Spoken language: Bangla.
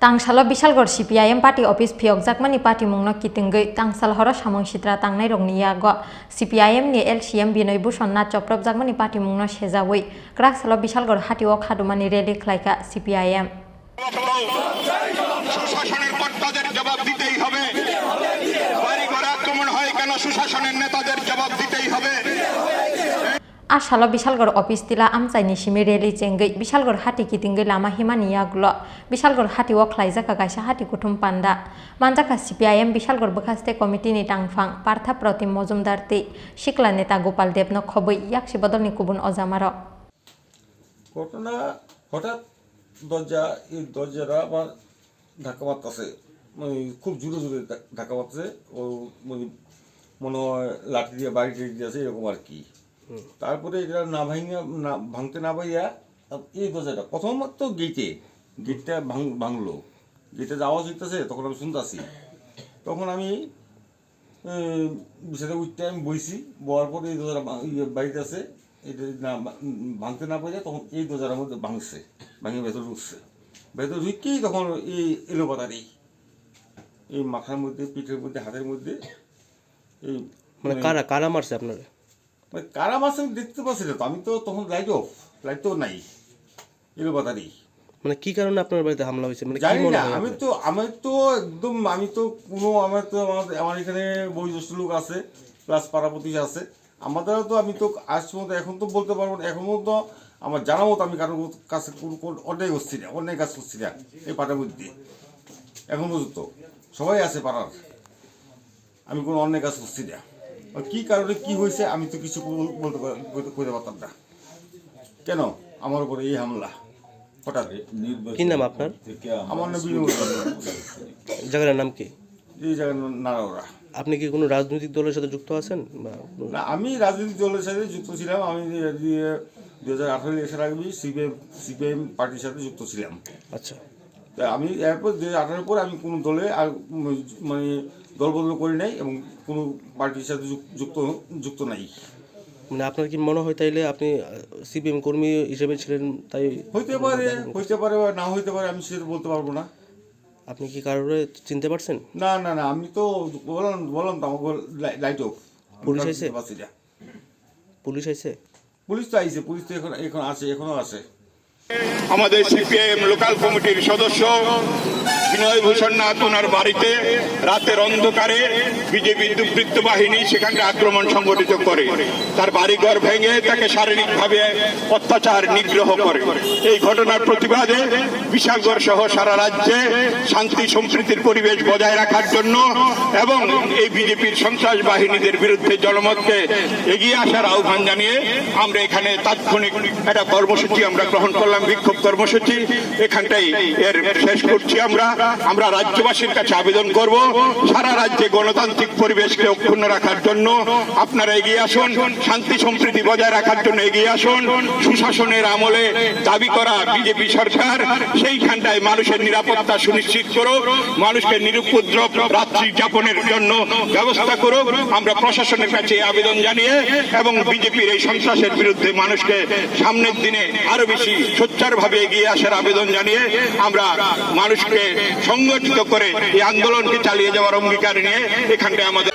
Tangsalo Bishalgor CPIM Party Office Phiok Jakmani Party Mungno Kitinggai Tangsal Horo Samong Sitra Tangnai Rongni Yago CPIM ni LCM Binoy Bhushan Nath Choprab Jakmani Party Mungno Sejawai Kraksalo Bishalgor Hatiok Hadumani Rally Khlaika CPIM সুশাসনের কর্তাদের জবাব দিতেই হবে বাড়ি ঘর আক্রমণ হয় কেন সুশাসনের নেতাদের জবাব দিতেই হবে Asalo Bishalgor Office Tila Amchaini Simi Rally Chengai Bishalgor Hati Kitingai Lama Himani Yaglo Bishalgor Hati Wok Khlaijaka Kaisa Hati Kutum Panda Manjaka CPIM Bishalgor Bokhaste Committee ni Tangphang Partha Protim Mojumdar te Shikla Neta Gopal Debno Khoboi Yakshi Bodolni Kubun Ozamaro ঘটনা হঠাৎ দরজারা আমার ধাক্কা মারতেছে মানে খুব জোরে জোরে ধাক্কা মারতেছে ও মানে মনে হয় লাঠি দিয়ে বাড়ি টেনে দিয়েছে এরকম আর কি তারপরে এটা ভাঙতে না পাইয়া এই দরজাটা প্রথমত তো গেটটা ভাঙলো গেটে আওয়াজ হইতেছে তখন আমি শুনতেছি তখন আমি সেটা উঠতে আমি বইছি বওয়ার পরে এই দরজাটা বাড়িতে আছে এটা না ভাঙতে না পাইয়া তখন এই দরজার মধ্যে ভাঙে ভেতরে ঢুকছে ভেতরে ঢুকেই তখন এই এলোপাতারি এই মাথার মধ্যে পিঠের মধ্যে হাতের মধ্যে এই মানে কারা মারছে আপনারা মানে কারা মারছে আমি দেখতে পাচ্ছি না তো আমি তো তখন লাইট তো নাই এলোপাতারি মানে কি কারণে আপনার বাড়িতে হামলা হয়েছে মানে জানি না আমি তো একদম আমার এখানে বয়োজ্যেষ্ঠ লোক আছে প্লাস পাড়াপতি আছে আমাদের তো আমি তো আজ পর্যন্ত এখন তো বলতে পারবো না এখন তো আমার জানা মতো আমি কারোর কাছে অন্যায় করছি না অন্যায় কাজ করছি না এই পাড়ার মধ্যে এখন পর্যন্ত সবাই আছে পাড়ার আমি কোনো অন্যায় কাজ করছি না কি কারণে কি হয়েছে আমি তো কিছু বলতে পারতাম না কেন আমার উপরে এই হামলা হঠাৎ কি নাম আপনার আমার নাম জায়গার নাম কি এই জায়গার নারাওরা আপনি কি কোনো রাজনৈতিক দলের সাথে যুক্ত আছেন না আমি রাজনৈতিক দলের সাথে যুক্ত ছিলাম আমি 2018 ইলেকশন আগে সিপিএম পার্টির সাথে যুক্ত ছিলাম আচ্ছা তা আমি এরপর 2018 পর আমি কোনো দলে আর মানে দল বদল করি নাই এবং কোনো পার্টির সাথে যুক্ত নাই মানে আপনার কি মনে হয় তাইলে আপনি সিপিএম কর্মী হিসেবে ছিলেন তাই হইতে পারে বা না হইতে পারে আমি সেটা বলতে পারবো না আপনি কি কারোরে চিনতে পারছেন না আমি তো বললাম তো আমার লাইট অফ পুলিশ আইছে পুলিশ তো আইছে পুলিশ তো এখন আছে এখনো আছে আমাদের সিপিআইএম লোকাল কমিটির সদস্য বিনয় ভূষণ নাথ ওনার বাড়িতে রাতের অন্ধকারে বিজেপি দুর্বৃত্ত বাহিনী সেখানে আক্রমণ সংগঠিত করে তার বাড়িঘর ভেঙে তাকে শারীরিকভাবে অত্যাচার নিগ্রহ করে এই ঘটনার প্রতিবাদে বিশালগড় সহ সারা রাজ্যে শান্তি সম্প্রীতির পরিবেশ বজায় রাখার জন্য এবং এই বিজেপির সন্ত্রাস বাহিনীদের বিরুদ্ধে জনমতকে এগিয়ে আসার আহ্বান জানিয়ে আমরা এখানে তাৎক্ষণিক একটা কর্মসূচি আমরা গ্রহণ করলাম বিক্ষোভ কর্মসূচি এখানটাই এর শেষ করছি আমরা রাজ্যবাসীর কাছে আবেদন করব সারা রাজ্যে গণতান্ত্রিক পরিবেশকে অক্ষুণ্ণ রাখার জন্য আপনারা এগিয়ে আসুন শান্তি সম্প্রীতি বজায় রাখার জন্য এগিয়ে আসুন সুশাসনের আমলে দাবি করা বিজেপি সরকার সেইখানটায় মানুষের নিরাপত্তা সুনিশ্চিত করুক মানুষকে নিরুপদ্রব রাত্রি যাপনের জন্য ব্যবস্থা করুক আমরা প্রশাসনের কাছে আবেদন জানিয়ে এবং বিজেপির এই সন্ত্রাসের বিরুদ্ধে মানুষকে সামনের দিনে আরো বেশি সোচ্চারভাবে এগিয়ে আসার আবেদন জানিয়ে আমরা মানুষকে সংগঠিত করে এই আন্দোলনকে চালিয়ে যাওয়ার অঙ্গীকার নিয়ে এখানটায় আমাদের